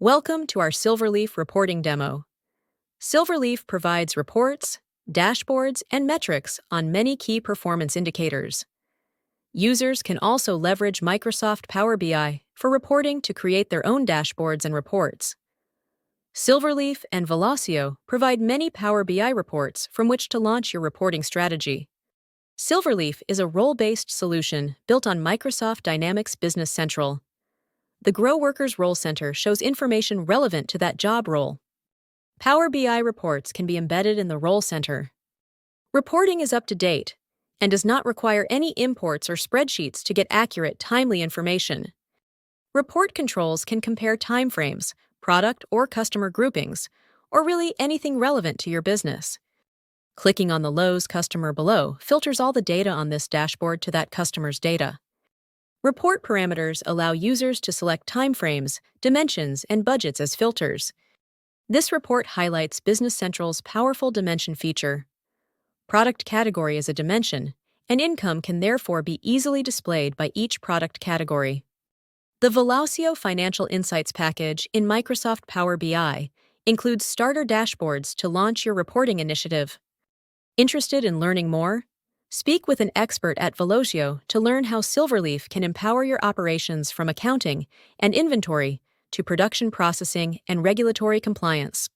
Welcome to our SilverLeaf reporting demo. SilverLeaf provides reports, dashboards, and metrics on many key performance indicators. Users can also leverage Microsoft Power BI for reporting to create their own dashboards and reports. SilverLeaf and Velosio provide many Power BI reports from which to launch your reporting strategy. SilverLeaf is a role-based solution built on Microsoft Dynamics Business Central. The Grow Workers Role Center shows information relevant to that job role. Power BI reports can be embedded in the Role Center. Reporting is up to date and does not require any imports or spreadsheets to get accurate, timely information. Report controls can compare timeframes, product or customer groupings, or really anything relevant to your business. Clicking on the Lowe's customer below filters all the data on this dashboard to that customer's data. Report parameters allow users to select timeframes, dimensions, and budgets as filters. This report highlights Business Central's powerful dimension feature. Product category is a dimension, and income can therefore be easily displayed by each product category. The Velosio Financial Insights package in Microsoft Power BI includes starter dashboards to launch your reporting initiative. Interested in learning more? Speak with an expert at Velosio to learn how SilverLeaf can empower your operations from accounting and inventory to production processing and regulatory compliance.